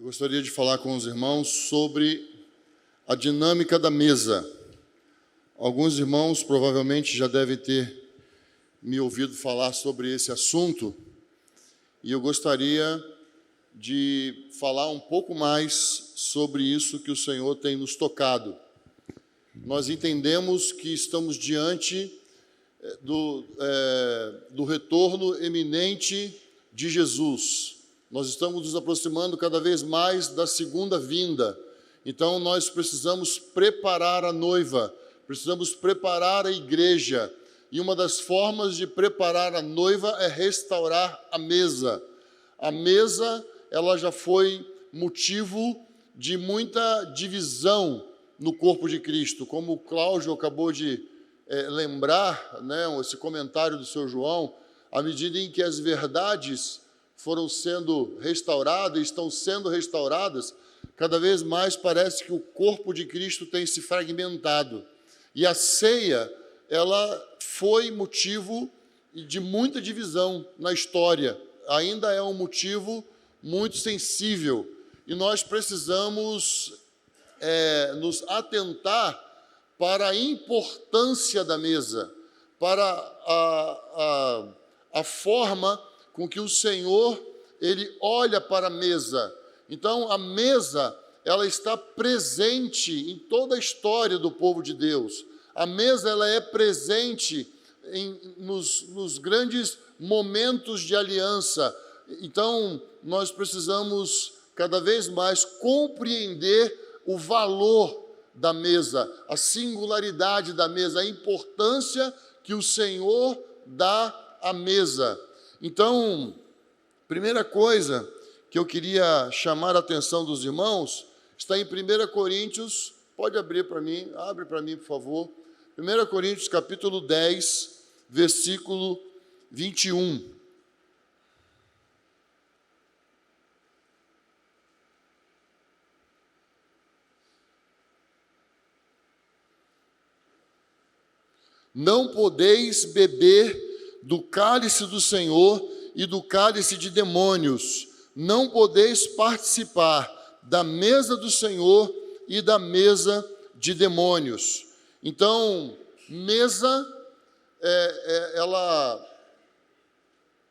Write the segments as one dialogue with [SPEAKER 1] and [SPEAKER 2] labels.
[SPEAKER 1] Eu gostaria de falar com os irmãos sobre a dinâmica da mesa. Alguns irmãos provavelmente já devem ter me ouvido falar sobre esse assunto, e eu gostaria de falar um pouco mais sobre isso que o Senhor tem nos tocado. Nós entendemos que estamos diante do retorno eminente de Jesus. Nós estamos nos aproximando cada vez mais da segunda vinda. Então, nós precisamos preparar a noiva, precisamos preparar a igreja. E uma das formas de preparar a noiva é restaurar a mesa. A mesa, ela já foi motivo de muita divisão no corpo de Cristo. Como o Cláudio acabou de lembrar, né, esse comentário do seu João, à medida em que as verdades foram sendo restauradas, estão sendo restauradas, cada vez mais parece que o corpo de Cristo tem se fragmentado. E a ceia, ela foi motivo de muita divisão na história. Ainda é um motivo muito sensível. E nós precisamos nos atentar para a importância da mesa, para a forma com que o Senhor, Ele olha para a mesa. Então, a mesa, ela está presente em toda a história do povo de Deus. A mesa, ela é presente nos grandes momentos de aliança. Então, nós precisamos cada vez mais compreender o valor da mesa, a singularidade da mesa, a importância que o Senhor dá à mesa. Então, primeira coisa que eu queria chamar a atenção dos irmãos está em 1 Coríntios, pode abrir para mim, abre para mim, por favor. 1 Coríntios, capítulo 10, versículo 21. Não podeis beber do cálice do Senhor e do cálice de demônios. Não podeis participar da mesa do Senhor e da mesa de demônios. Então, mesa, ela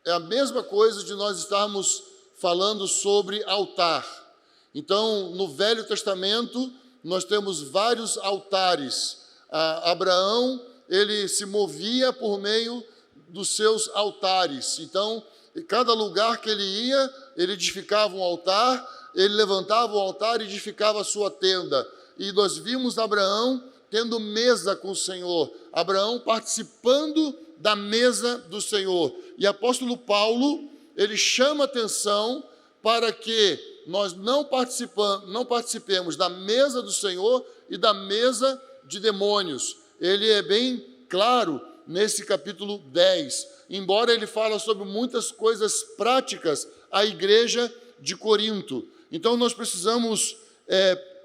[SPEAKER 1] é a mesma coisa de nós estarmos falando sobre altar. Então, no Velho Testamento, nós temos vários altares. Abraão, ele se movia por meio dos seus altares. Então, em cada lugar que ele ia, ele edificava um altar, ele levantava o altar e edificava a sua tenda. E nós vimos Abraão tendo mesa com o Senhor, Abraão participando da mesa do Senhor. E apóstolo Paulo, ele chama atenção para que nós não participemos da mesa do Senhor e da mesa de demônios. Ele é bem claro nesse capítulo 10, embora ele fala sobre muitas coisas práticas à igreja de Corinto. Então, nós precisamos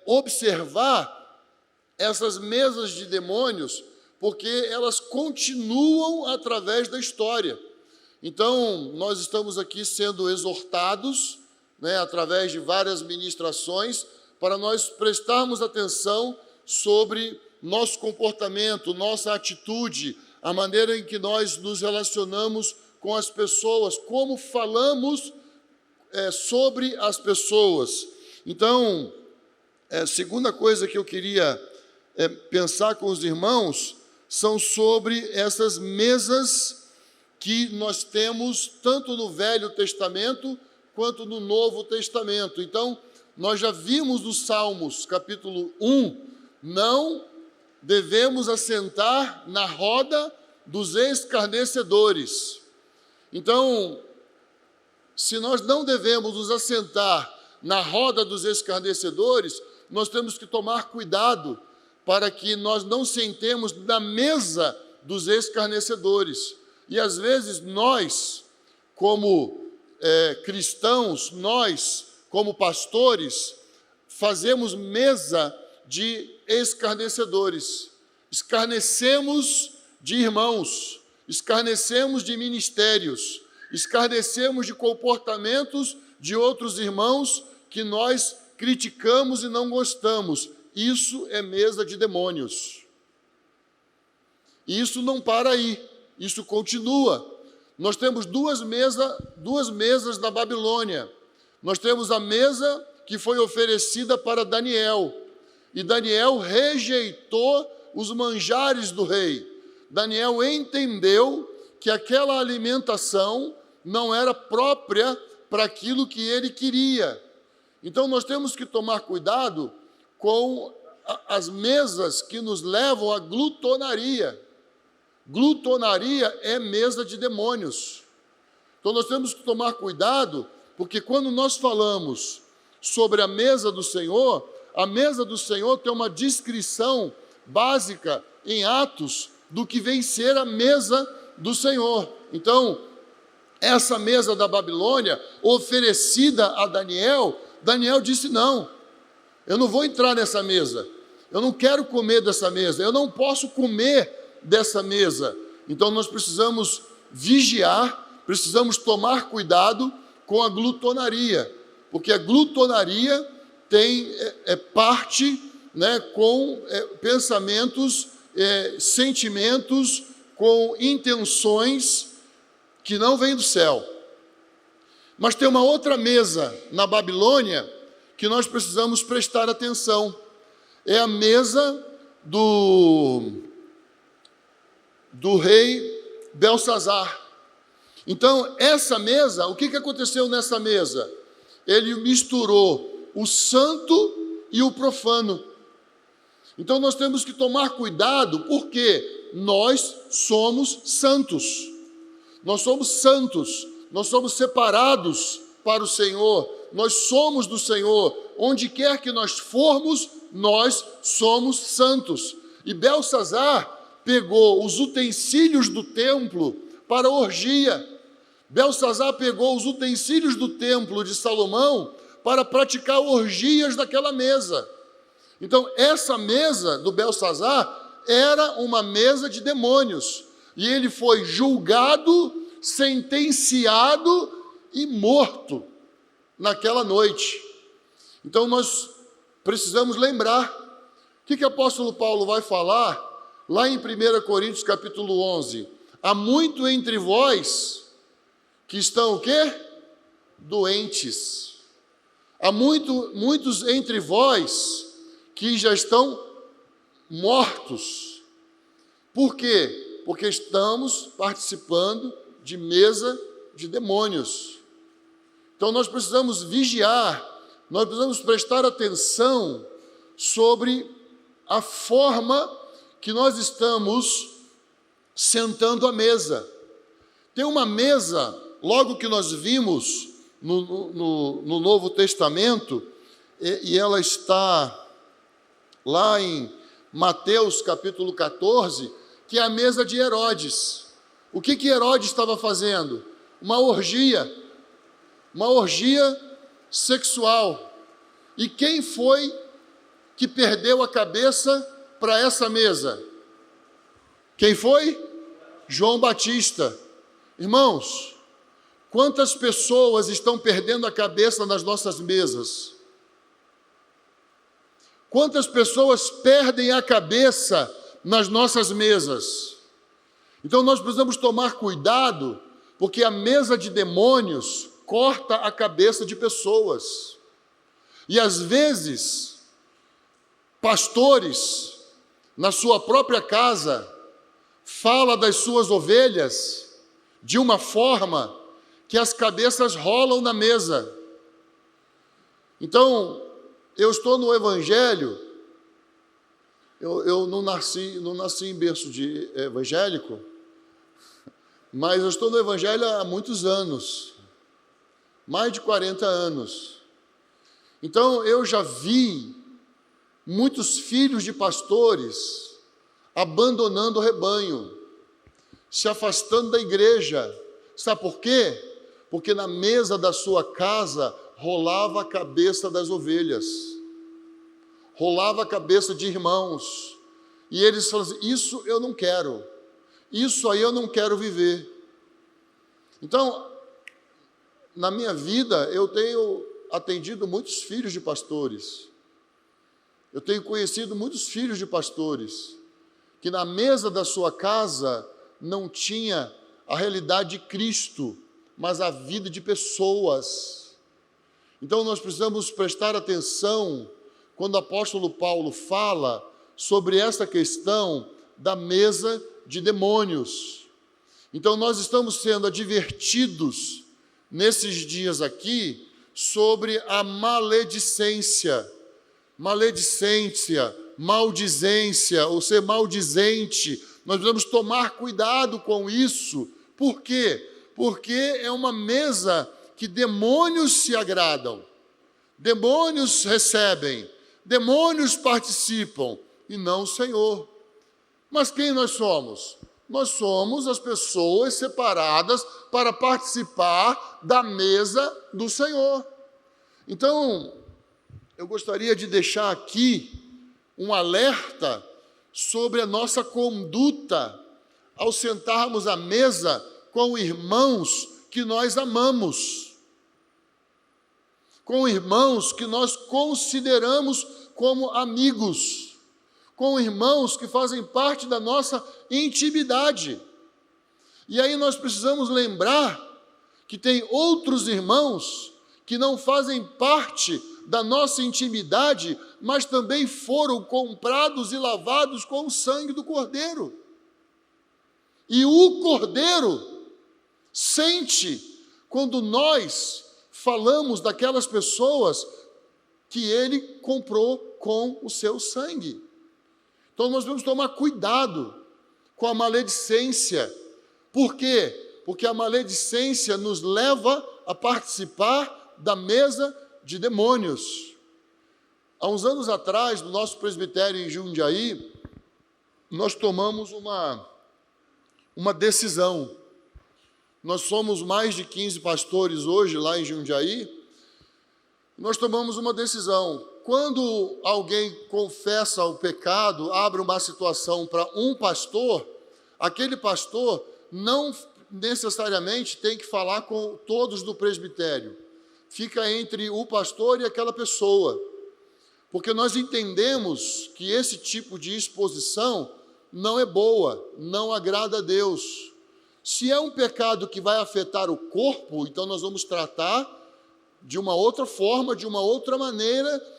[SPEAKER 1] observar essas mesas de demônios, porque elas continuam através da história. Então, nós estamos aqui sendo exortados, né, através de várias ministrações, para nós prestarmos atenção sobre nosso comportamento, nossa atitude, a maneira em que nós nos relacionamos com as pessoas, como falamos sobre as pessoas. Então, a segunda coisa que eu queria pensar com os irmãos são sobre essas mesas que nós temos tanto no Velho Testamento quanto no Novo Testamento. Então, nós já vimos no Salmos, capítulo 1, não devemos assentar na roda dos escarnecedores. Então, se nós não devemos nos assentar na roda dos escarnecedores, nós temos que tomar cuidado para que nós não sentemos na mesa dos escarnecedores. E às vezes nós, como cristãos, nós, como pastores, fazemos mesa de escarnecedores, escarnecemos de irmãos, escarnecemos de ministérios, escarnecemos de comportamentos de outros irmãos que nós criticamos e não gostamos. Isso é mesa de demônios. E isso não para aí, isso continua. Nós temos duas mesas na Babilônia. Nós temos a mesa que foi oferecida para Daniel. E Daniel rejeitou os manjares do rei. Daniel entendeu que aquela alimentação não era própria para aquilo que ele queria. Então nós temos que tomar cuidado com as mesas que nos levam à glutonaria. Glutonaria é mesa de demônios. Então nós temos que tomar cuidado, porque quando nós falamos sobre a mesa do Senhor tem uma descrição básica em Atos do que vem ser a mesa do Senhor. Então, essa mesa da Babilônia, oferecida a Daniel, Daniel disse: não, eu não vou entrar nessa mesa, eu não quero comer dessa mesa, eu não posso comer dessa mesa. Então nós precisamos vigiar, precisamos tomar cuidado com a glutonaria, porque a glutonaria é parte, né, com pensamentos, sentimentos, com intenções que não vêm do céu. Mas tem uma outra mesa na Babilônia que nós precisamos prestar atenção. É a mesa do rei Belsazar. Então, essa mesa, o que aconteceu nessa mesa? Ele misturou o santo e o profano. Então, nós temos que tomar cuidado, porque nós somos santos. Nós somos santos, nós somos separados para o Senhor, nós somos do Senhor. Onde quer que nós formos, nós somos santos. E Belsazar pegou os utensílios do templo para orgia. Belsazar pegou os utensílios do templo de Salomão para praticar orgias daquela mesa. Então, essa mesa do Belsazar era uma mesa de demônios. E ele foi julgado, sentenciado e morto naquela noite. Então, nós precisamos lembrar. O que o apóstolo Paulo vai falar lá em 1 Coríntios capítulo 11? Há muito entre vós que estão o quê? Doentes. Há muitos entre vós que já estão mortos. Por quê? Porque estamos participando de mesa de demônios. Então nós precisamos vigiar, nós precisamos prestar atenção sobre a forma que nós estamos sentando à mesa. Tem uma mesa, logo que nós vimos no Novo Testamento, e ela está lá em Mateus capítulo 14, que é a mesa de Herodes. O que Herodes estava fazendo? Uma orgia sexual. E quem foi que perdeu a cabeça para essa mesa? Quem foi? João Batista. Irmãos, quantas pessoas estão perdendo a cabeça nas nossas mesas? Quantas pessoas perdem a cabeça nas nossas mesas? Então nós precisamos tomar cuidado, porque a mesa de demônios corta a cabeça de pessoas. E às vezes, pastores, na sua própria casa, fala das suas ovelhas de uma forma que as cabeças rolam na mesa. Então, eu estou no Evangelho, eu não nasci em berço de evangélico, mas eu estou no Evangelho há muitos anos, mais de 40 anos. Então, eu já vi muitos filhos de pastores abandonando o rebanho, se afastando da igreja. Sabe por quê? Porque na mesa da sua casa rolava a cabeça das ovelhas, rolava a cabeça de irmãos, e eles falam assim: isso eu não quero, isso aí eu não quero viver. Então, na minha vida, eu tenho atendido muitos filhos de pastores, eu tenho conhecido muitos filhos de pastores, que na mesa da sua casa não tinha a realidade de Cristo, mas a vida de pessoas. Então nós precisamos prestar atenção quando o apóstolo Paulo fala sobre essa questão da mesa de demônios. Então nós estamos sendo advertidos nesses dias aqui sobre a maledicência, maldizência, ou ser maldizente. Nós precisamos tomar cuidado com isso. Por quê? Porque é uma mesa que demônios se agradam, demônios recebem, demônios participam, e não o Senhor. Mas quem nós somos? Nós somos as pessoas separadas para participar da mesa do Senhor. Então, eu gostaria de deixar aqui um alerta sobre a nossa conduta ao sentarmos à mesa com irmãos que nós amamos, com irmãos que nós consideramos como amigos, com irmãos que fazem parte da nossa intimidade. E aí nós precisamos lembrar que tem outros irmãos que não fazem parte da nossa intimidade, mas também foram comprados e lavados com o sangue do Cordeiro. E o Cordeiro sente quando nós falamos daquelas pessoas que ele comprou com o seu sangue. Então nós vamos tomar cuidado com a maledicência. Por quê? Porque a maledicência nos leva a participar da mesa de demônios. Há uns anos atrás, no nosso presbitério em Jundiaí, nós tomamos uma decisão. Nós somos mais de 15 pastores hoje lá em Jundiaí. Nós tomamos uma decisão. Quando alguém confessa o pecado, abre uma situação para um pastor, aquele pastor não necessariamente tem que falar com todos do presbitério. Fica entre o pastor e aquela pessoa. Porque nós entendemos que esse tipo de exposição não é boa, não agrada a Deus. Se é um pecado que vai afetar o corpo, então nós vamos tratar de uma outra forma, de uma outra maneira.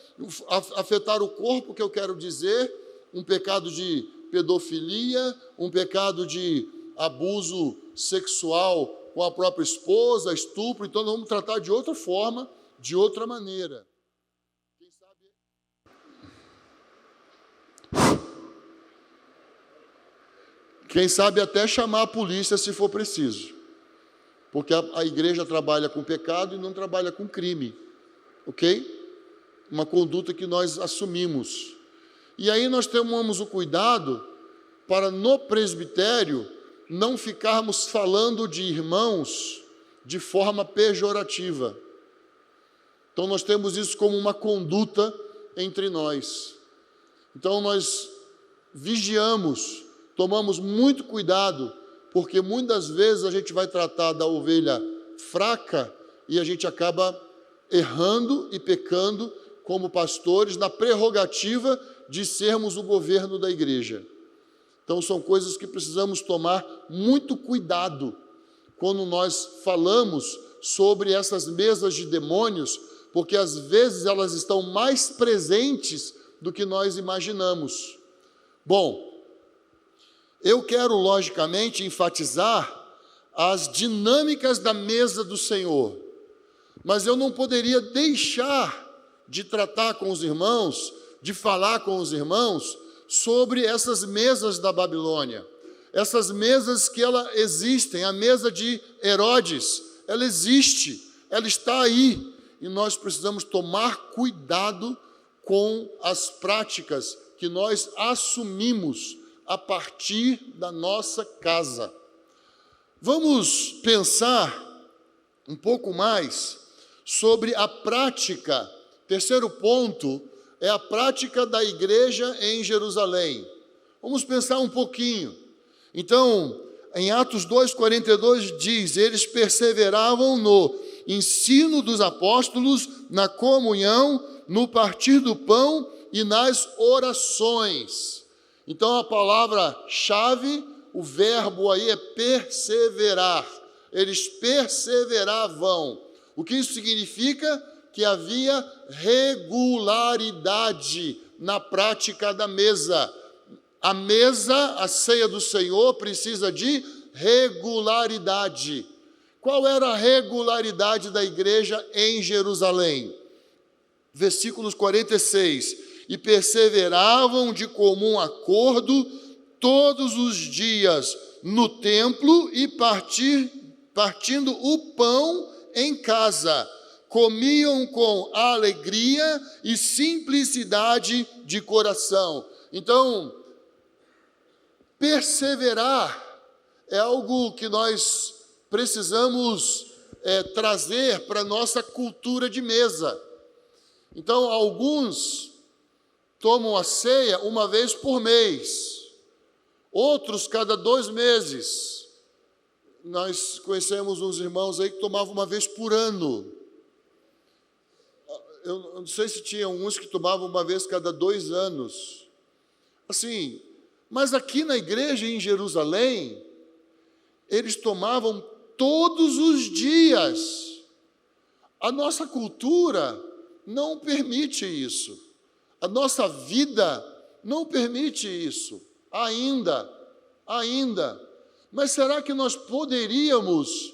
[SPEAKER 1] Afetar o corpo, que eu quero dizer, um pecado de pedofilia, um pecado de abuso sexual com a própria esposa, estupro. Então nós vamos tratar de outra forma, de outra maneira. Quem sabe até chamar a polícia se for preciso, porque a igreja trabalha com pecado e não trabalha com crime, ok? Uma conduta que nós assumimos. E aí nós tomamos o cuidado para no presbitério não ficarmos falando de irmãos de forma pejorativa. Então nós temos isso como uma conduta entre nós. Então nós vigiamos, tomamos muito cuidado, porque muitas vezes a gente vai tratar da ovelha fraca e a gente acaba errando e pecando como pastores na prerrogativa de sermos o governo da igreja. Então são coisas que precisamos tomar muito cuidado quando nós falamos sobre essas mesas de demônios, porque às vezes elas estão mais presentes do que nós imaginamos. Bom, eu quero, logicamente, enfatizar as dinâmicas da mesa do Senhor, mas eu não poderia deixar de tratar com os irmãos, de falar com os irmãos sobre essas mesas da Babilônia, essas mesas que ela existem. A mesa de Herodes, ela existe, ela está aí, e nós precisamos tomar cuidado com as práticas que nós assumimos a partir da nossa casa. Vamos pensar um pouco mais sobre a prática. Terceiro ponto é a prática da igreja em Jerusalém. Vamos pensar um pouquinho. Então, em Atos 2:42 diz: eles perseveravam no ensino dos apóstolos, na comunhão, no partir do pão e nas orações. Então a palavra-chave, o verbo aí é perseverar. Eles perseveravam. O que isso significa? Que havia regularidade na prática da mesa. A mesa, a ceia do Senhor, precisa de regularidade. Qual era a regularidade da igreja em Jerusalém? Versículos 46. E perseveravam de comum acordo todos os dias no templo e partindo o pão em casa. Comiam com alegria e simplicidade de coração. Então, perseverar é algo que nós precisamos trazer para a nossa cultura de mesa. Então, alguns tomam a ceia uma vez por mês, outros cada 2 meses. Nós conhecemos uns irmãos aí que tomavam uma vez por ano. Eu não sei se tinha uns que tomavam uma vez cada 2 anos. Assim, mas aqui na igreja em Jerusalém, eles tomavam todos os dias. A nossa cultura não permite isso. A nossa vida não permite isso. Ainda. Mas será que nós poderíamos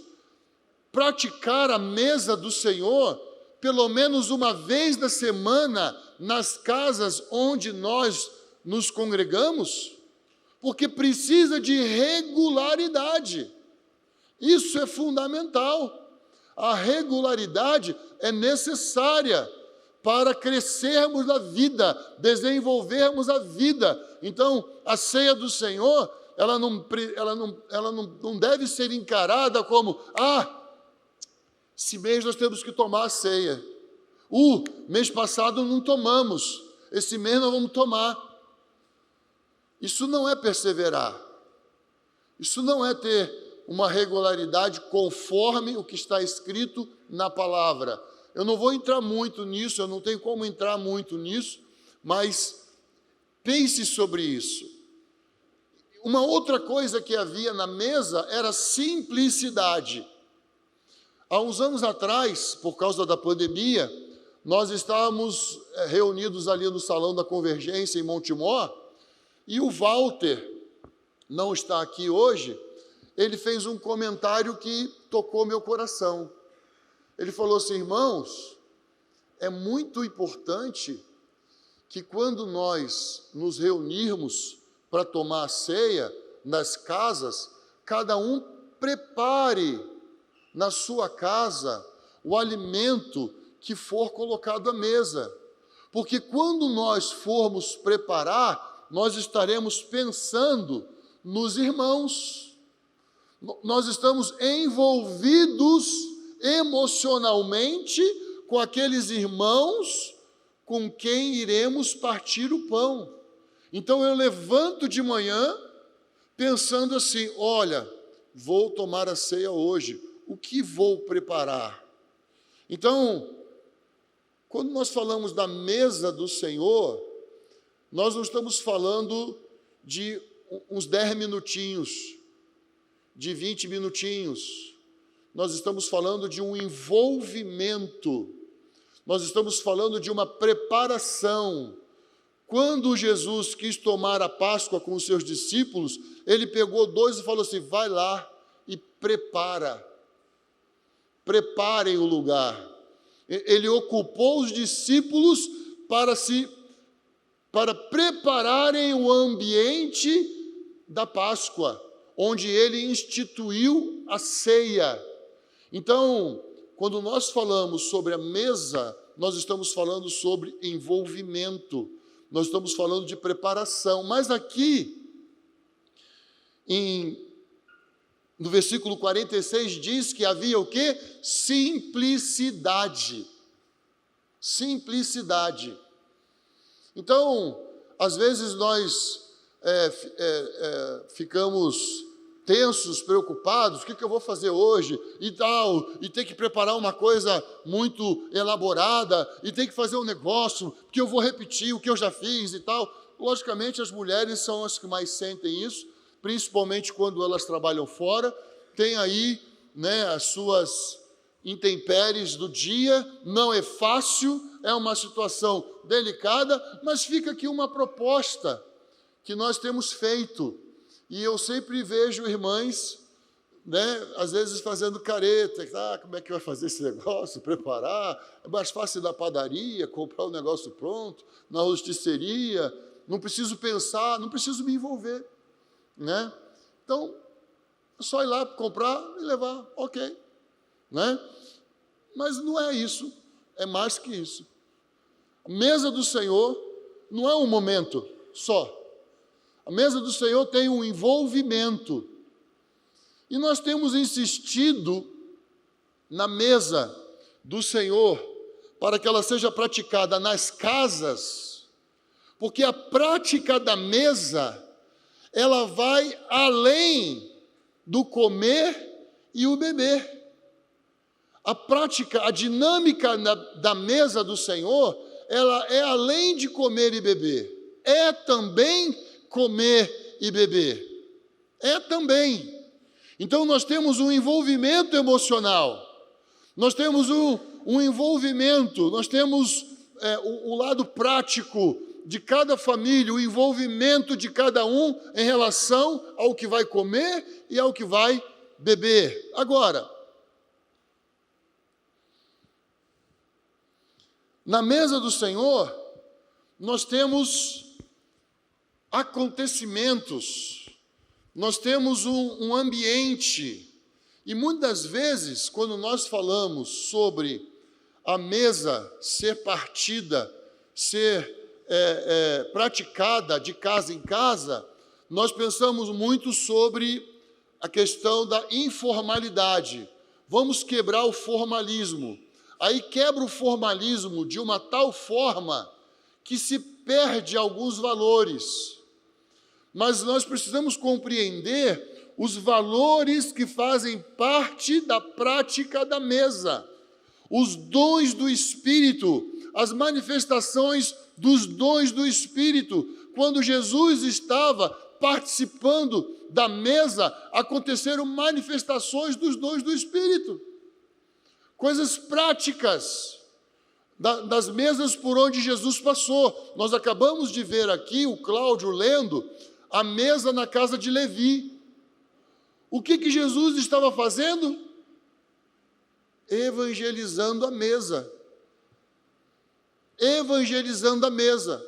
[SPEAKER 1] praticar a mesa do Senhor pelo menos uma vez na semana nas casas onde nós nos congregamos? Porque precisa de regularidade. Isso é fundamental. A regularidade é necessária para crescermos na vida, desenvolvermos a vida. Então, a ceia do Senhor, ela não deve ser encarada como, esse mês nós temos que tomar a ceia. Mês passado não tomamos, esse mês nós vamos tomar. Isso não é perseverar. Isso não é ter uma regularidade conforme o que está escrito na palavra. Eu não vou entrar muito nisso, eu não tenho como entrar muito nisso, mas pense sobre isso. Uma outra coisa que havia na mesa era simplicidade. Há uns anos atrás, por causa da pandemia, nós estávamos reunidos ali no Salão da Convergência em Montemor, e o Walter, não está aqui hoje, ele fez um comentário que tocou meu coração. Ele falou assim: irmãos, é muito importante que quando nós nos reunirmos para tomar a ceia nas casas, cada um prepare na sua casa o alimento que for colocado à mesa. Porque quando nós formos preparar, nós estaremos pensando nos irmãos. Nós estamos envolvidos emocionalmente com aqueles irmãos com quem iremos partir o pão. Então eu levanto de manhã pensando assim: olha, vou tomar a ceia hoje, o que vou preparar? Então, quando nós falamos da mesa do Senhor, nós não estamos falando de uns 10 minutinhos, de 20 minutinhos. Nós estamos falando de um envolvimento. Nós estamos falando de uma preparação. Quando Jesus quis tomar a Páscoa com os seus discípulos, ele pegou 2 e falou assim: vai lá e preparem o lugar. Ele ocupou os discípulos para prepararem o ambiente da Páscoa, onde ele instituiu a ceia. Então, quando nós falamos sobre a mesa, nós estamos falando sobre envolvimento, nós estamos falando de preparação. Mas aqui, no versículo 46, diz que havia o quê? Simplicidade. Simplicidade. Então, às vezes nós ficamos tensos, preocupados, o que eu vou fazer hoje e tal, e ter que preparar uma coisa muito elaborada, e ter que fazer um negócio, porque eu vou repetir o que eu já fiz e tal. Logicamente, as mulheres são as que mais sentem isso, principalmente quando elas trabalham fora, tem aí, né, as suas intempéries do dia, não é fácil, é uma situação delicada, mas fica aqui uma proposta que nós temos feito, e eu sempre vejo irmãs, né, às vezes fazendo careta, como é que vai fazer esse negócio, preparar, é mais fácil ir na padaria, comprar o negócio pronto, na rosticeria, não preciso pensar, não preciso me envolver, né? Então, é só ir lá comprar e levar, ok, né? Mas não é isso, é mais que isso. A mesa do Senhor não é um momento só. A mesa do Senhor tem um envolvimento. E nós temos insistido na mesa do Senhor para que ela seja praticada nas casas, porque a prática da mesa, ela vai além do comer e o beber. A prática, a dinâmica da mesa do Senhor, ela é além de comer e beber. É também comer e beber. É também. Então, nós temos um envolvimento emocional. Nós temos um envolvimento, nós temos o lado prático de cada família, o envolvimento de cada um em relação ao que vai comer e ao que vai beber. Agora, na mesa do Senhor, nós temos acontecimentos, nós temos um ambiente, e muitas vezes, quando nós falamos sobre a mesa ser partida, ser praticada de casa em casa, nós pensamos muito sobre a questão da informalidade. Vamos quebrar o formalismo. Aí quebra o formalismo de uma tal forma que se perde alguns valores. Mas nós precisamos compreender os valores que fazem parte da prática da mesa. Os dons do Espírito, as manifestações dos dons do Espírito. Quando Jesus estava participando da mesa, aconteceram manifestações dos dons do Espírito. Coisas práticas das mesas por onde Jesus passou. Nós acabamos de ver aqui, o Cláudio lendo, a mesa na casa de Levi. O que Jesus estava fazendo? Evangelizando a mesa. Evangelizando a mesa.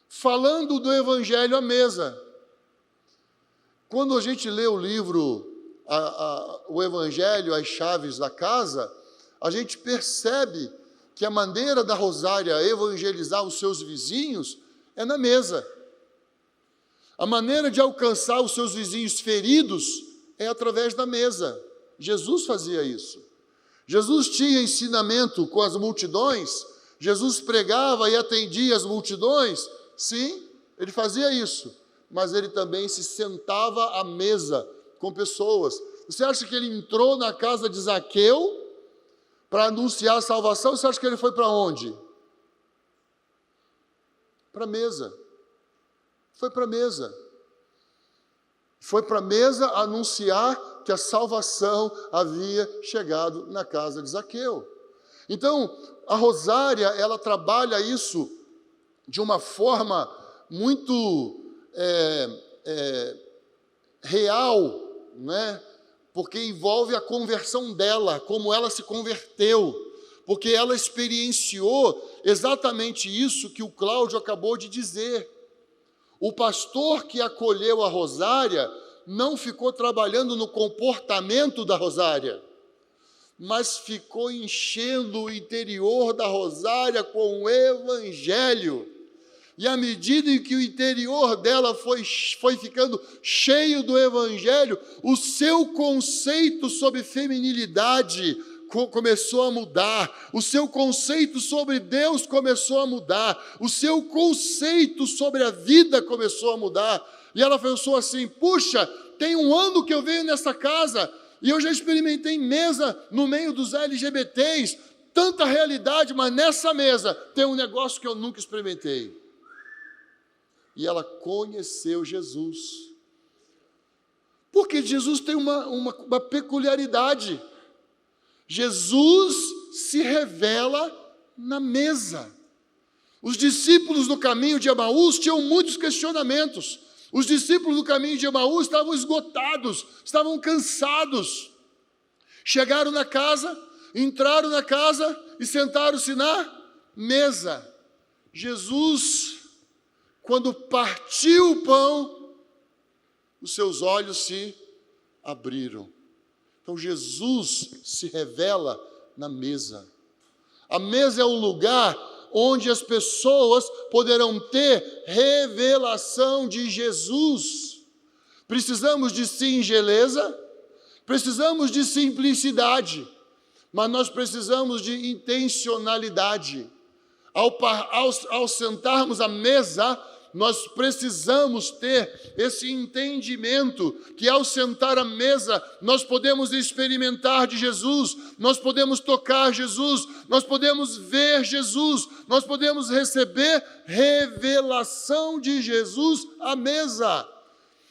[SPEAKER 1] Falando do Evangelho à mesa. Quando a gente lê o livro o Evangelho, as chaves da casa, a gente percebe que a maneira da Rosária evangelizar os seus vizinhos é na mesa. A maneira de alcançar os seus vizinhos feridos é através da mesa. Jesus fazia isso. Jesus tinha ensinamento com as multidões, Jesus pregava e atendia as multidões, sim, ele fazia isso, mas ele também se sentava à mesa com pessoas. Você acha que ele entrou na casa de Zaqueu para anunciar a salvação? Você acha que ele foi para onde? Para a mesa. Foi para a mesa. Foi para a mesa anunciar que a salvação havia chegado na casa de Zaqueu. Então, a Rosária, ela trabalha isso de uma forma muito real, né? Porque envolve a conversão dela, como ela se converteu, porque ela experienciou exatamente isso que o Cláudio acabou de dizer. O pastor que acolheu a Rosária não ficou trabalhando no comportamento da Rosária, mas ficou enchendo o interior da Rosária com o Evangelho. E à medida em que o interior dela foi ficando cheio do Evangelho, o seu conceito sobre feminilidade começou a mudar, o seu conceito sobre Deus começou a mudar, o seu conceito sobre a vida começou a mudar. E ela pensou assim: puxa, tem um ano que eu venho nessa casa e eu já experimentei mesa no meio dos LGBTs, tanta realidade, mas nessa mesa tem um negócio que eu nunca experimentei. E ela conheceu Jesus. Porque Jesus tem uma peculiaridade. Jesus se revela na mesa. Os discípulos no caminho de Emaús tinham muitos questionamentos. Os discípulos do caminho de Emaús estavam esgotados, estavam cansados. Chegaram na casa, entraram na casa e sentaram-se na mesa. Jesus, quando partiu o pão, os seus olhos se abriram. Então Jesus se revela na mesa. A mesa é o lugar onde as pessoas poderão ter revelação de Jesus. Precisamos de singeleza, precisamos de simplicidade, mas nós precisamos de intencionalidade. Ao sentarmos à mesa, nós precisamos ter esse entendimento que ao sentar à mesa, nós podemos experimentar de Jesus, nós podemos tocar Jesus, nós podemos ver Jesus, nós podemos receber revelação de Jesus à mesa.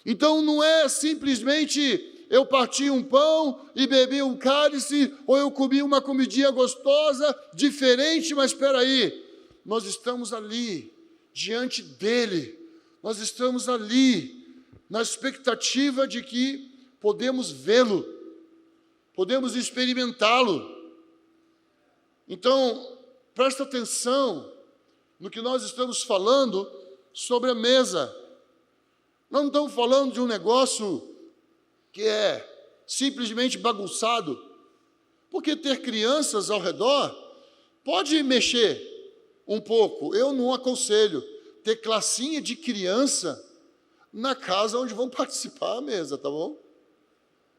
[SPEAKER 1] Então não é simplesmente eu parti um pão e bebi um cálice, ou eu comi uma comidinha gostosa, diferente, mas espera aí, nós estamos ali, diante dele, nós estamos ali, na expectativa de que podemos vê-lo, podemos experimentá-lo. Então, presta atenção no que nós estamos falando sobre a mesa. Nós não estamos falando de um negócio que é simplesmente bagunçado, porque ter crianças ao redor pode mexer um pouco. Eu não aconselho ter classinha de criança na casa onde vão participar à mesa, tá bom?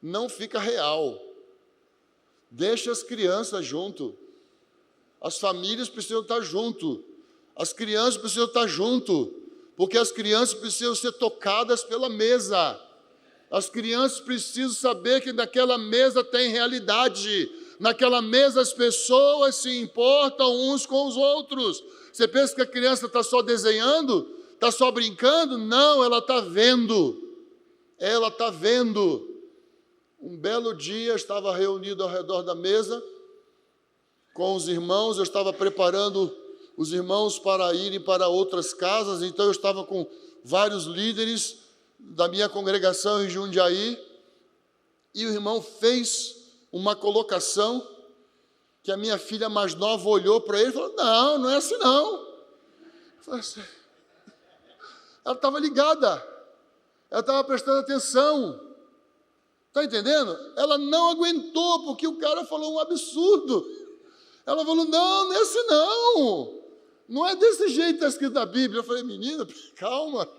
[SPEAKER 1] Não fica real. Deixa as crianças junto. As famílias precisam estar junto. As crianças precisam estar junto, porque as crianças precisam ser tocadas pela mesa. As crianças precisam saber que naquela mesa tem realidade. Naquela mesa as pessoas se importam uns com os outros. Você pensa que a criança está só desenhando? Está só brincando? Não, ela está vendo. Ela está vendo. Um belo dia, estava reunido ao redor da mesa com os irmãos. Eu estava preparando os irmãos para irem para outras casas. Então eu estava com vários líderes da minha congregação em Jundiaí. E o irmão fez uma colocação que a minha filha mais nova olhou para ele e falou: não, não é assim não. Ela estava ligada, ela estava prestando atenção, está entendendo? Ela não aguentou, porque o cara falou um absurdo. Ela falou: não, não é assim não, não é desse jeito que está escrito na Bíblia. Eu falei: menina, calma.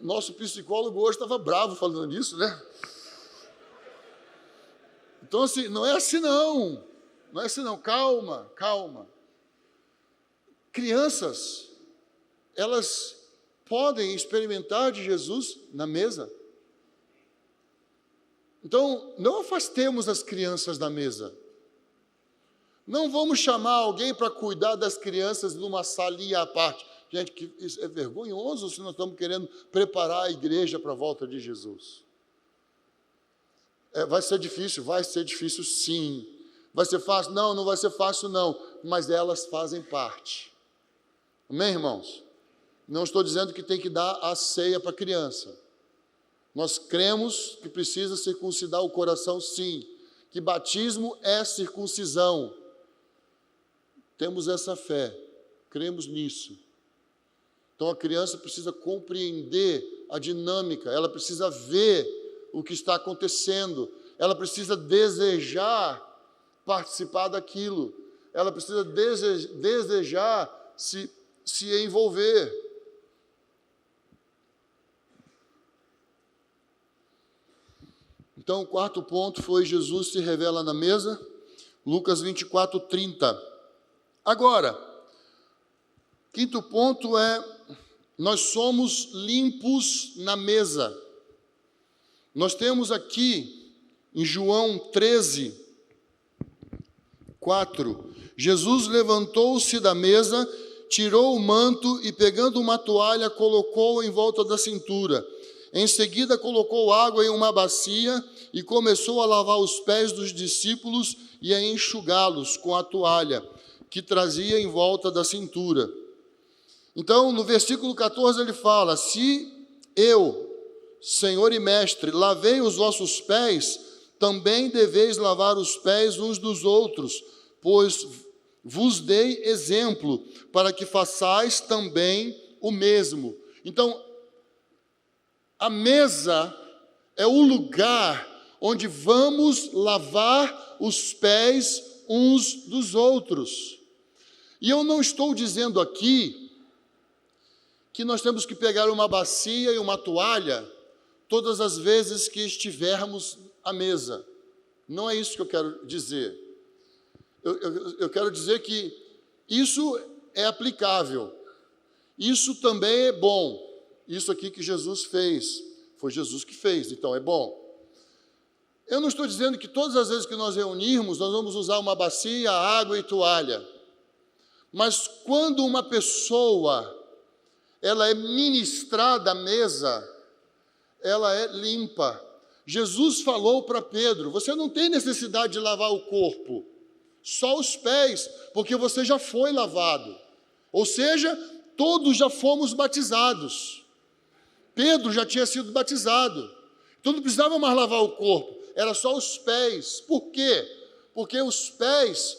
[SPEAKER 1] Nosso psicólogo hoje estava bravo falando isso, né? Então, assim, não é assim não, não é assim não, calma, calma. Crianças, elas podem experimentar de Jesus na mesa. Então, não afastemos as crianças da mesa. Não vamos chamar alguém para cuidar das crianças numa salinha à parte. Gente, que isso é vergonhoso se nós estamos querendo preparar a igreja para a volta de Jesus. Vai ser difícil sim. Vai ser fácil? Não, não vai ser fácil não, mas elas fazem parte. Amém, irmãos? Não estou dizendo que tem que dar a ceia para a criança. Nós cremos que precisa circuncidar o coração, sim. Que batismo é circuncisão. Temos essa fé, cremos nisso. Então a criança precisa compreender a dinâmica, ela precisa ver o que está acontecendo, ela precisa desejar participar daquilo, ela precisa desejar se envolver. Então, o quarto ponto foi: Jesus se revela na mesa, Lucas 24:30. Agora, quinto ponto é nós somos limpos na mesa. Nós temos aqui, em João 13, 4, Jesus levantou-se da mesa, tirou o manto e, pegando uma toalha, colocou em volta da cintura. Em seguida, colocou água em uma bacia e começou a lavar os pés dos discípulos e a enxugá-los com a toalha que trazia em volta da cintura. Então, no versículo 14, ele fala: se eu, Senhor e Mestre, lavei os vossos pés, também deveis lavar os pés uns dos outros, pois vos dei exemplo, para que façais também o mesmo. Então, a mesa é o lugar onde vamos lavar os pés uns dos outros. E eu não estou dizendo aqui que nós temos que pegar uma bacia e uma toalha todas as vezes que estivermos à mesa. Não é isso que eu quero dizer. Eu quero dizer que isso é aplicável. Isso também é bom. Isso aqui que Jesus fez, foi Jesus que fez, então é bom. Eu não estou dizendo que todas as vezes que nós reunirmos, nós vamos usar uma bacia, água e toalha. Mas quando uma pessoa, ela é ministrada à mesa, ela é limpa. Jesus falou para Pedro: você não tem necessidade de lavar o corpo, só os pés, porque você já foi lavado. Ou seja, todos já fomos batizados. Pedro já tinha sido batizado, então não precisava mais lavar o corpo, era só os pés. Por quê? Porque os pés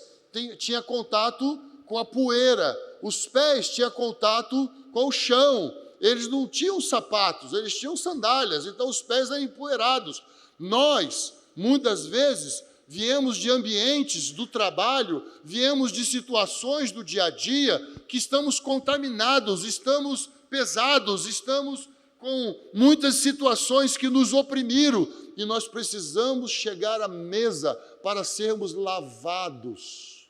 [SPEAKER 1] tinham contato com a poeira, os pés tinham contato com o chão, eles não tinham sapatos, eles tinham sandálias, então os pés eram empoeirados. Nós, muitas vezes, viemos de ambientes do trabalho, viemos de situações do dia a dia, que estamos contaminados, estamos pesados, estamos com muitas situações que nos oprimiram, e nós precisamos chegar à mesa para sermos lavados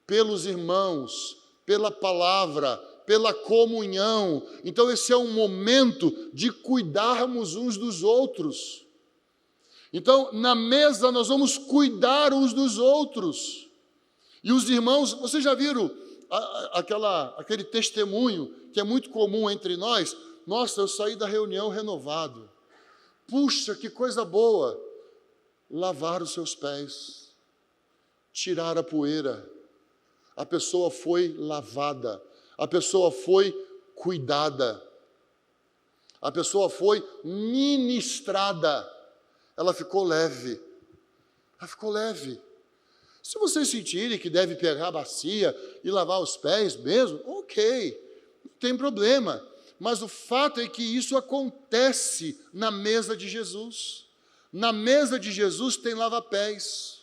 [SPEAKER 1] pelos irmãos, pela palavra, pela comunhão. Então esse é um momento de cuidarmos uns dos outros. Então, na mesa nós vamos cuidar uns dos outros. E os irmãos, vocês já viram aquele testemunho que é muito comum entre nós? Nossa, eu saí da reunião renovado. Puxa, que coisa boa! Lavar os seus pés, tirar a poeira. A pessoa foi lavada, a pessoa foi cuidada, a pessoa foi ministrada. Ela ficou leve. Ela ficou leve. Se vocês sentirem que deve pegar a bacia e lavar os pés mesmo, ok, não tem problema. Mas o fato é que isso acontece na mesa de Jesus. Na mesa de Jesus tem lava-pés.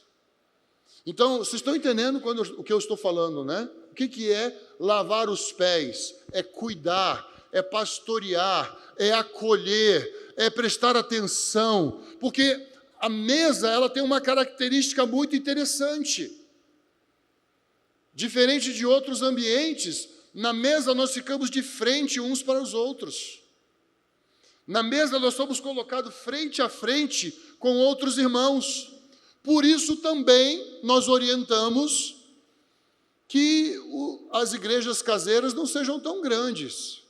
[SPEAKER 1] Então, vocês estão entendendo o que eu estou falando, né? O que é lavar os pés? É cuidar, é pastorear, é acolher, é prestar atenção. Porque a mesa, ela tem uma característica muito interessante. Diferente de outros ambientes, na mesa nós ficamos de frente uns para os outros. Na mesa nós somos colocados frente a frente com outros irmãos. Por isso também nós orientamos que as igrejas caseiras não sejam tão grandes,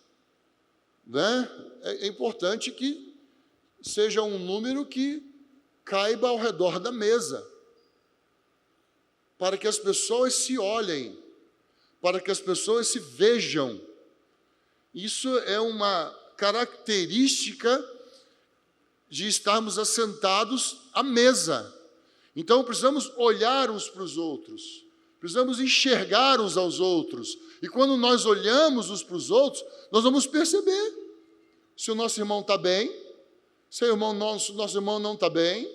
[SPEAKER 1] né? É importante que seja um número que caiba ao redor da mesa, para que as pessoas se olhem, para que as pessoas se vejam. Isso é uma característica de estarmos assentados à mesa. Então, precisamos olhar uns para os outros, precisamos enxergar uns aos outros. E quando nós olhamos uns para os outros, nós vamos perceber se o nosso irmão está bem, se o nosso irmão não está bem,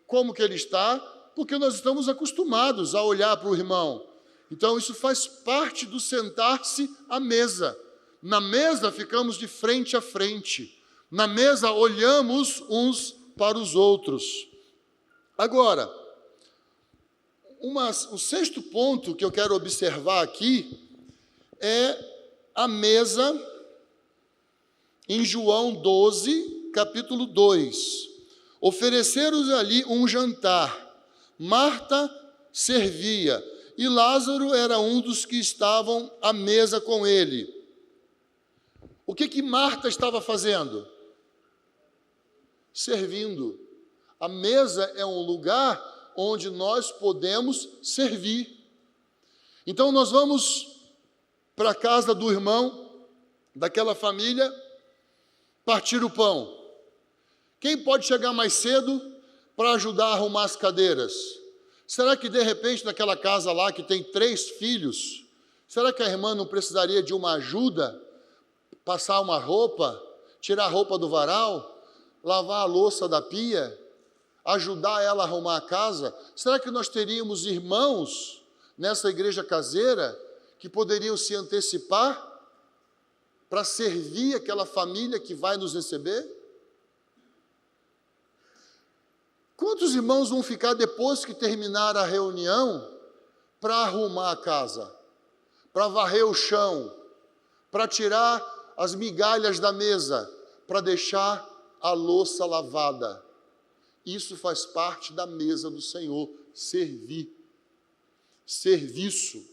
[SPEAKER 1] como que ele está, porque nós estamos acostumados a olhar para o irmão. Então, isso faz parte do sentar-se à mesa. Na mesa, ficamos de frente a frente. Na mesa, olhamos uns para os outros. Agora, o sexto ponto que eu quero observar aqui é a mesa em João 12, capítulo 2. Ofereceram-lhe ali um jantar. Marta servia, e Lázaro era um dos que estavam à mesa com ele. O que Marta estava fazendo? Servindo. A mesa é um lugar onde nós podemos servir. Então nós vamos para a casa do irmão, daquela família, partir o pão. Quem pode chegar mais cedo para ajudar a arrumar as cadeiras? Será que de repente naquela casa lá que tem 3 filhos, será que a irmã não precisaria de uma ajuda? Passar uma roupa, tirar a roupa do varal, lavar a louça da pia, ajudar ela a arrumar a casa? Será que nós teríamos irmãos nessa igreja caseira que poderiam se antecipar para servir aquela família que vai nos receber? Quantos irmãos vão ficar depois que terminar a reunião para arrumar a casa, para varrer o chão, para tirar as migalhas da mesa, para deixar a louça lavada? Isso faz parte da mesa do Senhor, servir, serviço.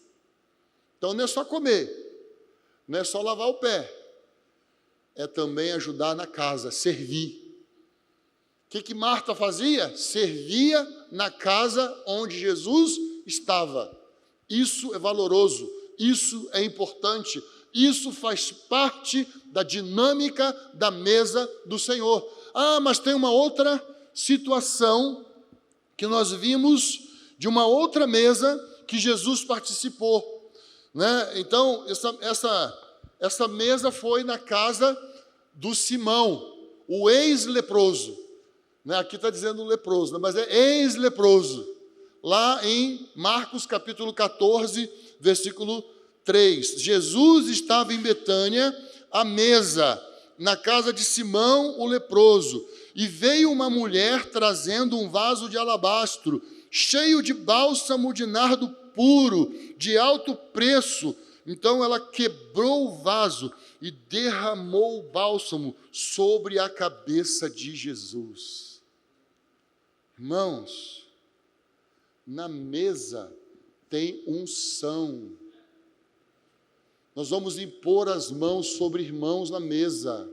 [SPEAKER 1] Então não é só comer, não é só lavar o pé, é também ajudar na casa, servir. O que Marta fazia? Servia na casa onde Jesus estava. Isso é valoroso, isso é importante, isso faz parte da dinâmica da mesa do Senhor. Mas tem uma outra situação que nós vimos de uma outra mesa que Jesus participou, né? Então, essa mesa foi na casa do Simão, o ex-leproso. Aqui está dizendo leproso, né? Mas é ex-leproso. Lá em Marcos capítulo 14, versículo 3. Jesus estava em Betânia, à mesa, na casa de Simão, o leproso. E veio uma mulher trazendo um vaso de alabastro, cheio de bálsamo de nardo puro, de alto preço. Então ela quebrou o vaso e derramou o bálsamo sobre a cabeça de Jesus. Irmãos, na mesa tem unção. Nós vamos impor as mãos sobre irmãos na mesa.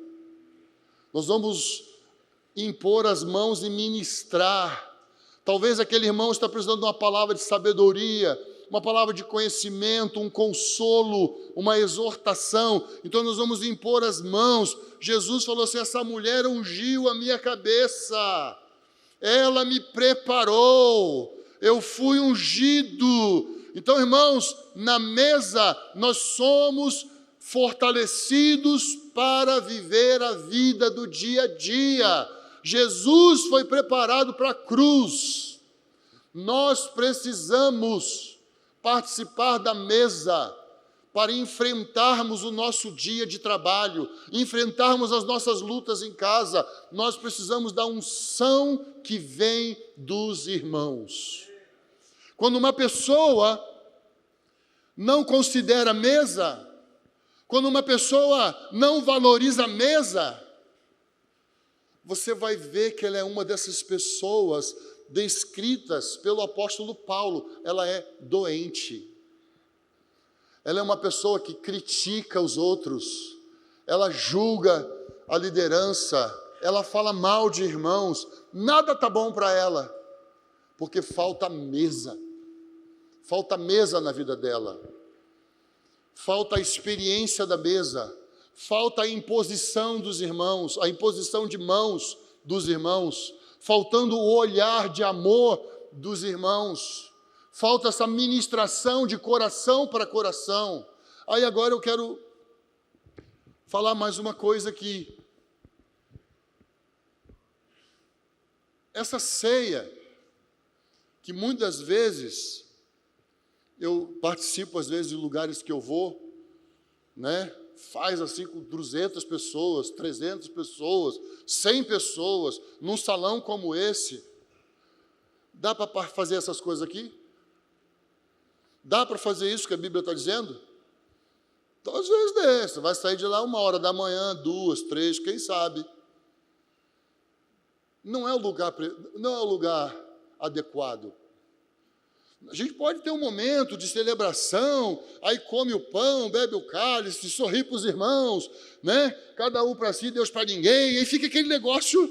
[SPEAKER 1] Nós vamos impor as mãos e ministrar. Talvez aquele irmão está precisando de uma palavra de sabedoria, uma palavra de conhecimento, um consolo, uma exortação. Então nós vamos impor as mãos. Jesus falou assim: essa mulher ungiu a minha cabeça. Ela me preparou, eu fui ungido. Então, irmãos, na mesa nós somos fortalecidos para viver a vida do dia a dia. Jesus foi preparado para a cruz. Nós precisamos participar da mesa para enfrentarmos o nosso dia de trabalho, enfrentarmos as nossas lutas em casa. Nós precisamos da unção que vem dos irmãos. Quando uma pessoa não considera a mesa, quando uma pessoa não valoriza a mesa, você vai ver que ela é uma dessas pessoas descritas pelo apóstolo Paulo. Ela é doente. Ela é uma pessoa que critica os outros, ela julga a liderança, ela fala mal de irmãos, nada está bom para ela, porque falta mesa na vida dela, falta a experiência da mesa, falta a imposição dos irmãos, a imposição de mãos dos irmãos, faltando o olhar de amor dos irmãos, falta essa ministração de coração para coração. Aí agora eu quero falar mais uma coisa aqui. Essa ceia, que muitas vezes, eu participo às vezes de lugares que eu vou, né? Faz assim com 200 pessoas, 300 pessoas, 100 pessoas, num salão como esse. Dá para fazer essas coisas aqui? Dá para fazer isso que a Bíblia está dizendo? Às vezes desse, vai sair de lá 1h da manhã, 2, 3, quem sabe. Não é o lugar adequado. A gente pode ter um momento de celebração, aí come o pão, bebe o cálice, sorri para os irmãos, né? Cada um para si, Deus para ninguém, aí fica aquele negócio,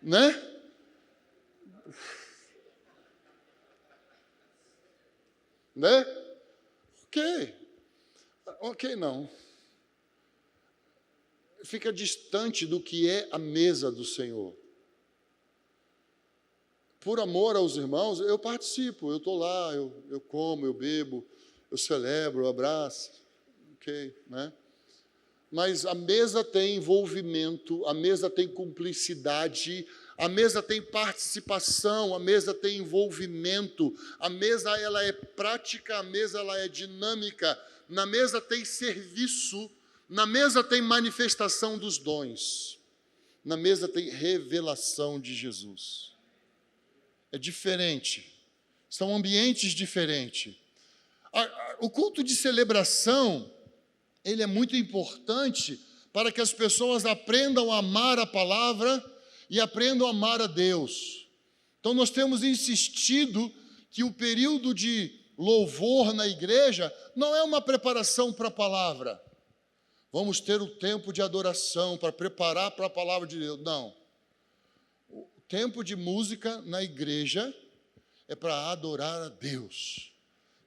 [SPEAKER 1] né? Né? Ok, não. Fica distante do que é a mesa do Senhor. Por amor aos irmãos, eu participo, eu estou lá, eu como, eu bebo, eu celebro, eu abraço, ok, né? Mas a mesa tem envolvimento, a mesa tem cumplicidade, a mesa tem participação, a mesa tem envolvimento, a mesa ela é prática, a mesa ela é dinâmica, na mesa tem serviço, na mesa tem manifestação dos dons, na mesa tem revelação de Jesus. É diferente, são ambientes diferentes. O culto de celebração, ele é muito importante para que as pessoas aprendam a amar a palavra e aprendam a amar a Deus. Então, nós temos insistido que o período de louvor na igreja não é uma preparação para a palavra. Vamos ter o tempo de adoração para preparar para a palavra de Deus. Não. O tempo de música na igreja é para adorar a Deus,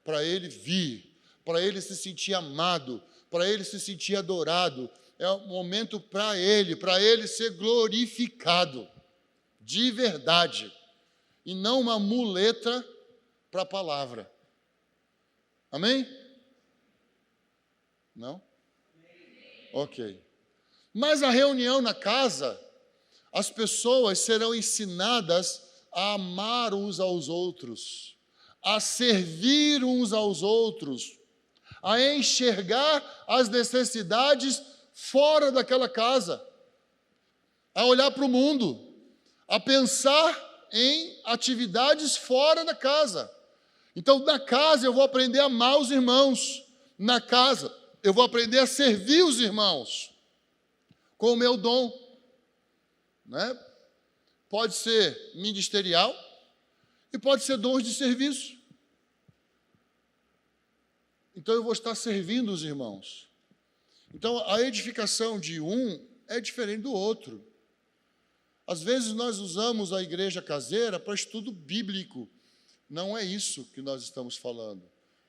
[SPEAKER 1] para Ele vir, para Ele se sentir amado, para Ele se sentir adorado. É um momento para Ele ser glorificado, de verdade, e não uma muleta para a palavra. Amém? Não? Ok. Mas a reunião na casa, as pessoas serão ensinadas a amar uns aos outros, a servir uns aos outros, a enxergar as necessidades fora daquela casa, a olhar para o mundo, a pensar em atividades fora da casa. Então, na casa eu vou aprender a amar os irmãos, na casa eu vou aprender a servir os irmãos com o meu dom, né? Pode ser ministerial e pode ser dons de serviço. Então eu vou estar servindo os irmãos. Então a edificação de um é diferente do outro. Às vezes nós usamos a igreja caseira para estudo bíblico. Não é isso que nós estamos falando.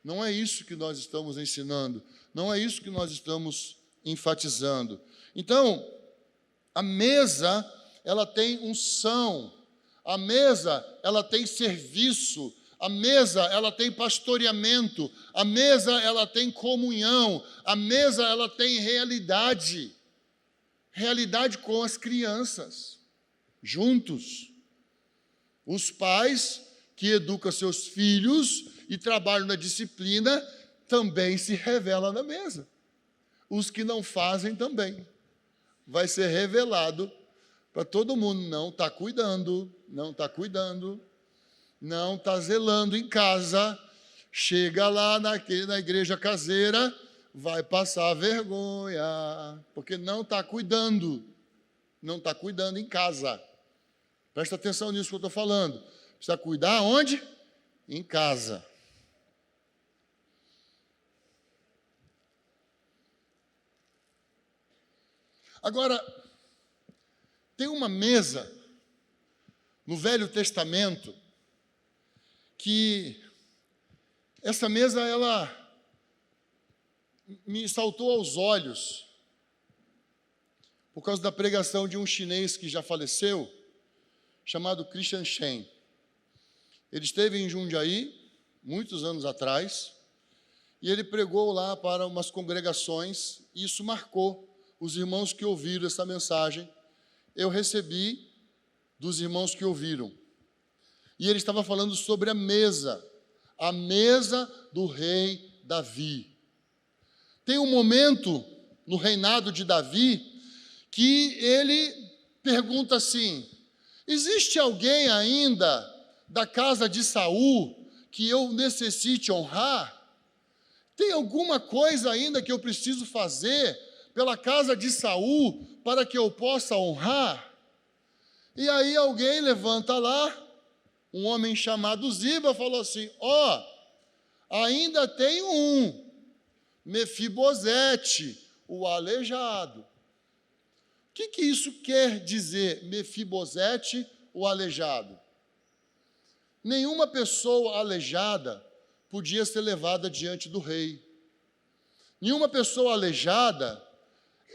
[SPEAKER 1] Não é isso que nós estamos ensinando. Não é isso que nós estamos enfatizando. Então, a mesa, ela tem unção. A mesa, ela tem serviço. A mesa, ela tem pastoreamento. A mesa, ela tem comunhão. A mesa, ela tem realidade. Realidade com as crianças, juntos. Os pais que educam seus filhos e trabalham na disciplina também se revelam na mesa. Os que não fazem também. Vai ser revelado para todo mundo. Não está cuidando, não está cuidando, não está zelando em casa. Chega lá na igreja caseira, vai passar vergonha, porque não está cuidando em casa. Presta atenção nisso que eu estou falando. Precisa cuidar onde? Em casa. Agora, tem uma mesa no Velho Testamento que essa mesa, ela me saltou aos olhos por causa da pregação de um chinês que já faleceu, chamado Christian Shen. Ele esteve em Jundiaí, muitos anos atrás, e ele pregou lá para umas congregações, e isso marcou os irmãos que ouviram essa mensagem. Eu recebi dos irmãos que ouviram. E ele estava falando sobre a mesa do rei Davi. Tem um momento no reinado de Davi que ele pergunta assim: existe alguém ainda da casa de Saul que eu necessite honrar? Tem alguma coisa ainda que eu preciso fazer pela casa de Saul para que eu possa honrar? E aí alguém levanta lá, um homem chamado Ziba, falou assim: ainda tem um, Mefibosete, o aleijado. O que isso quer dizer, Mefibosete, o aleijado? Nenhuma pessoa aleijada podia ser levada diante do rei. Nenhuma pessoa aleijada,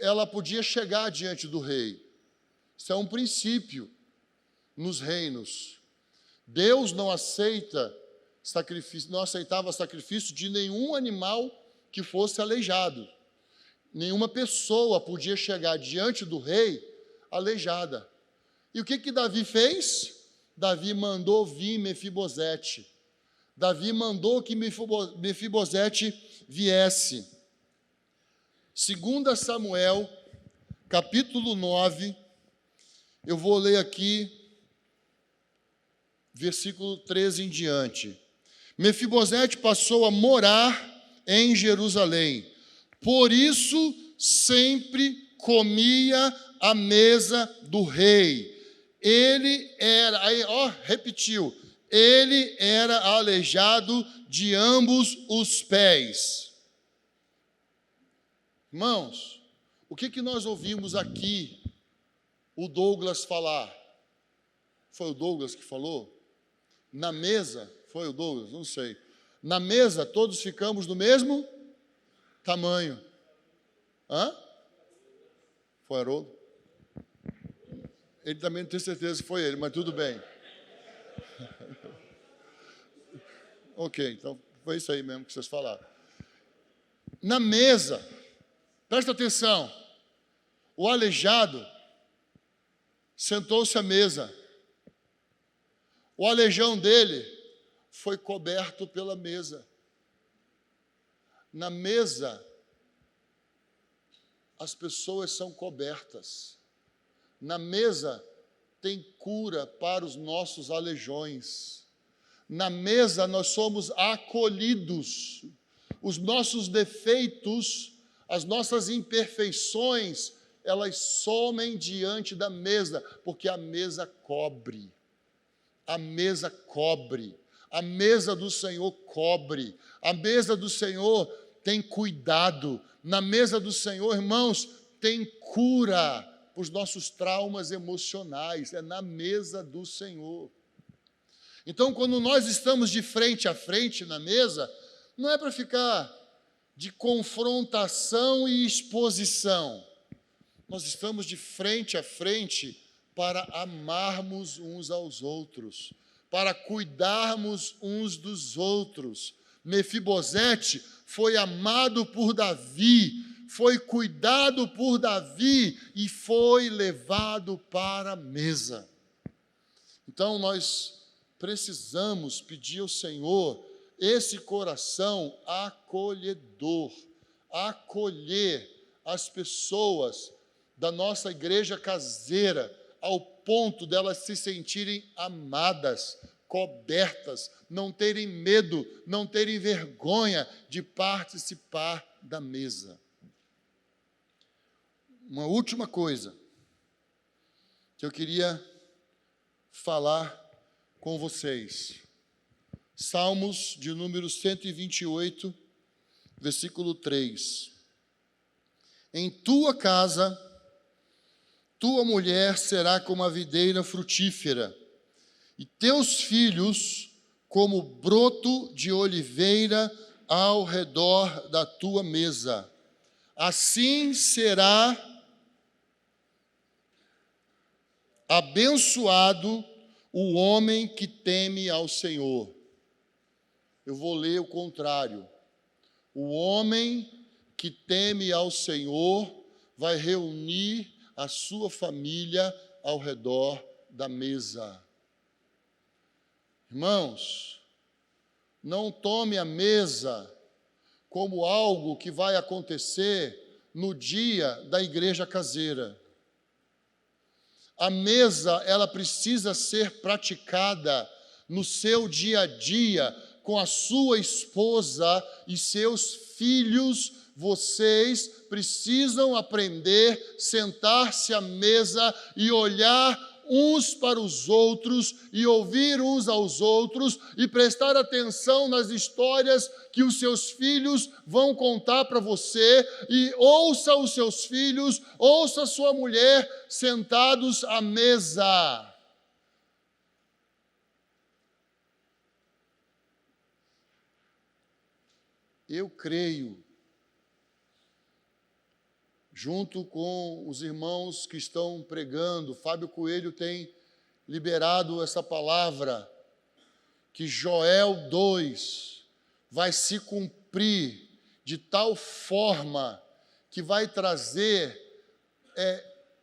[SPEAKER 1] ela podia chegar diante do rei. Isso é um princípio nos reinos. Deus não aceitava sacrifício de nenhum animal que fosse aleijado. Nenhuma pessoa podia chegar diante do rei aleijada. E o que Davi fez? Davi mandou vir Mefibosete. Davi mandou que Mefibosete viesse. 2 Samuel, capítulo 9, eu vou ler aqui, versículo 13 em diante. Mefibosete passou a morar em Jerusalém, por isso sempre comia à mesa do rei. Ele era, repetiu, ele era aleijado de ambos os pés. Irmãos, o que nós ouvimos aqui o Douglas falar? Foi o Douglas que falou? Na mesa, foi o Douglas? Não sei. Na mesa, todos ficamos do mesmo tamanho. Foi Haroldo? Ele também não tem certeza que foi ele, mas tudo bem. Ok, então foi isso aí mesmo que vocês falaram. Na mesa, presta atenção, o aleijado sentou-se à mesa. O aleijão dele foi coberto pela mesa. Na mesa, as pessoas são cobertas. Na mesa tem cura para os nossos aleijões. Na mesa nós somos acolhidos. Os nossos defeitos, as nossas imperfeições, elas somem diante da mesa, porque a mesa cobre. A mesa cobre. A mesa do Senhor cobre. A mesa do Senhor tem cuidado. Na mesa do Senhor, irmãos, tem cura para os nossos traumas emocionais. É na mesa do Senhor. Então, quando nós estamos de frente a frente na mesa, não é para ficar de confrontação e exposição. Nós estamos de frente a frente para amarmos uns aos outros, para cuidarmos uns dos outros. Mefibosete foi amado por Davi, foi cuidado por Davi e foi levado para a mesa. Então, nós precisamos pedir ao Senhor esse coração acolhedor, acolher as pessoas da nossa igreja caseira, ao ponto delas se sentirem amadas, cobertas, não terem medo, não terem vergonha de participar da mesa. Uma última coisa que eu queria falar com vocês. Salmos de número 128, versículo 3. Em tua casa, tua mulher será como a videira frutífera, e teus filhos como broto de oliveira ao redor da tua mesa. Assim será abençoado o homem que teme ao Senhor. Eu vou ler o contrário. O homem que teme ao Senhor vai reunir a sua família ao redor da mesa. Irmãos, não tome a mesa como algo que vai acontecer no dia da igreja caseira. A mesa, ela precisa ser praticada no seu dia a dia, com a sua esposa e seus filhos, vocês precisam aprender, sentar-se à mesa e olhar uns para os outros e ouvir uns aos outros e prestar atenção nas histórias que os seus filhos vão contar para você, e ouça os seus filhos, ouça sua mulher sentados à mesa. Eu creio, junto com os irmãos que estão pregando, Fábio Coelho tem liberado essa palavra, que Joel 2 vai se cumprir de tal forma que vai trazer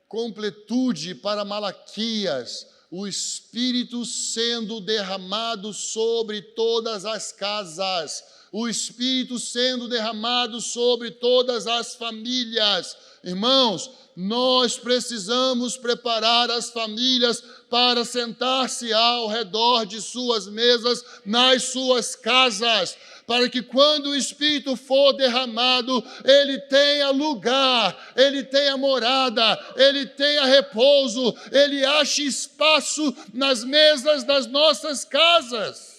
[SPEAKER 1] completude para Malaquias, o Espírito sendo derramado sobre todas as casas, o Espírito sendo derramado sobre todas as famílias. Irmãos, nós precisamos preparar as famílias para sentar-se ao redor de suas mesas, nas suas casas, para que quando o Espírito for derramado, ele tenha lugar, ele tenha morada, ele tenha repouso, ele ache espaço nas mesas das nossas casas.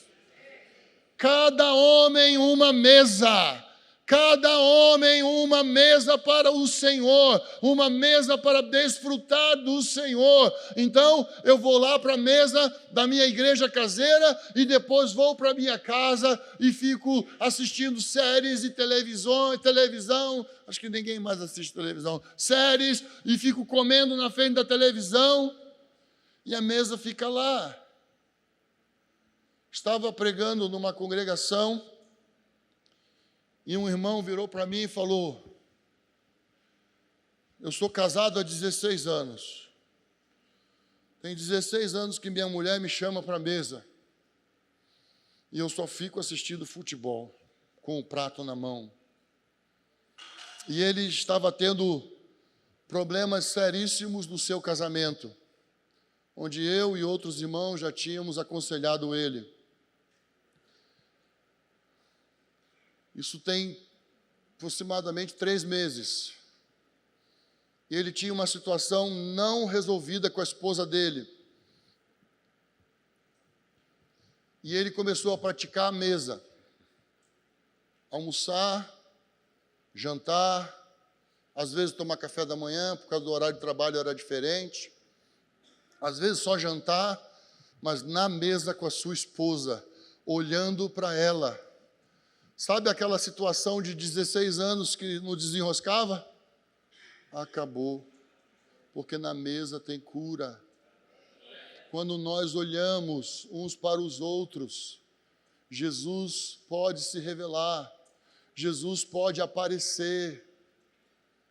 [SPEAKER 1] Cada homem uma mesa. Cada homem uma mesa para o Senhor, uma mesa para desfrutar do Senhor. Então, eu vou lá para a mesa da minha igreja caseira e depois vou para a minha casa e fico assistindo séries e televisão, acho que ninguém mais assiste televisão, séries, e fico comendo na frente da televisão e a mesa fica lá. Estava pregando numa congregação, e um irmão virou para mim e falou: eu sou casado há 16 anos. Tem 16 anos que minha mulher me chama para a mesa. E eu só fico assistindo futebol, com o prato na mão. E ele estava tendo problemas seríssimos no seu casamento, onde eu e outros irmãos já tínhamos aconselhado ele. Isso tem aproximadamente 3 meses. E ele tinha uma situação não resolvida com a esposa dele. E ele começou a praticar a mesa. Almoçar, jantar, às vezes tomar café da manhã, por causa do horário de trabalho era diferente. Às vezes só jantar, mas na mesa com a sua esposa, olhando para ela. Sabe aquela situação de 16 anos que não desenroscava? Acabou, porque na mesa tem cura. Quando nós olhamos uns para os outros, Jesus pode se revelar, Jesus pode aparecer,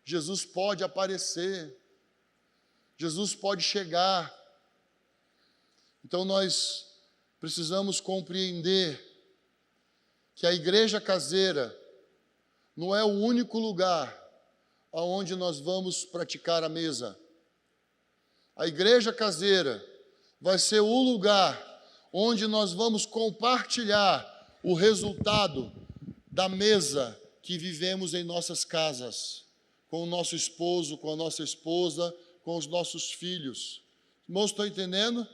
[SPEAKER 1] Jesus pode aparecer, Jesus pode chegar. Então nós precisamos compreender que a igreja caseira não é o único lugar aonde nós vamos praticar a mesa. A igreja caseira vai ser o lugar onde nós vamos compartilhar o resultado da mesa que vivemos em nossas casas, com o nosso esposo, com a nossa esposa, com os nossos filhos. Irmãos, estão entendendo?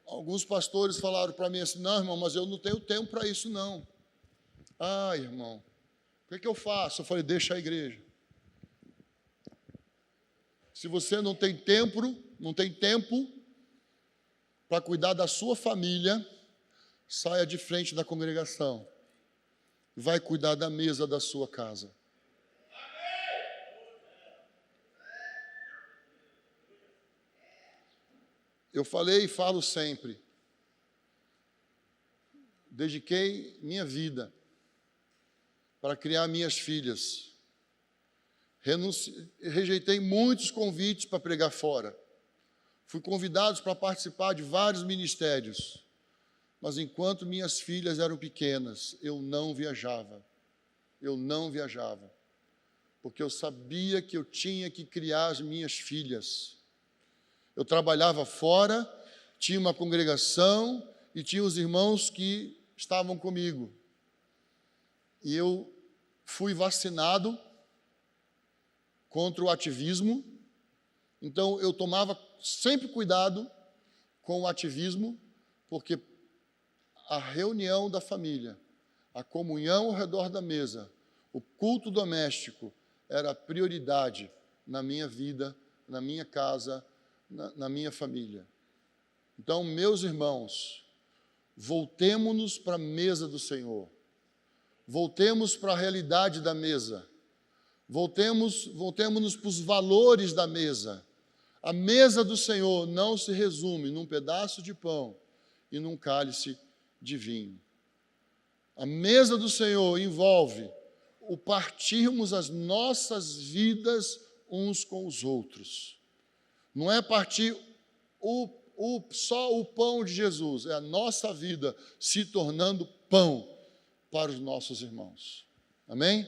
[SPEAKER 1] Alguns pastores falaram para mim assim: não, irmão, mas eu não tenho tempo para isso, não. Ah, irmão, o que eu faço? Eu falei: deixa a igreja. Se você não tem tempo para cuidar da sua família, saia de frente da congregação. Vai cuidar da mesa da sua casa. Eu falei e falo sempre. Dediquei minha vida para criar minhas filhas. Rejeitei muitos convites para pregar fora. Fui convidado para participar de vários ministérios. Mas enquanto minhas filhas eram pequenas, eu não viajava. Eu não viajava. Porque eu sabia que eu tinha que criar as minhas filhas. Eu trabalhava fora, tinha uma congregação e tinha os irmãos que estavam comigo. E eu fui vacinado contra o ativismo, então eu tomava sempre cuidado com o ativismo, porque a reunião da família, a comunhão ao redor da mesa, o culto doméstico era prioridade na minha vida, na minha casa, na minha família. Então, meus irmãos, voltemo-nos para a mesa do Senhor. Voltemos para a realidade da mesa. Voltemos-nos para os valores da mesa. A mesa do Senhor não se resume num pedaço de pão e num cálice de vinho. A mesa do Senhor envolve o partirmos as nossas vidas uns com os outros. Não é partir só o pão de Jesus, é a nossa vida se tornando pão para os nossos irmãos. Amém?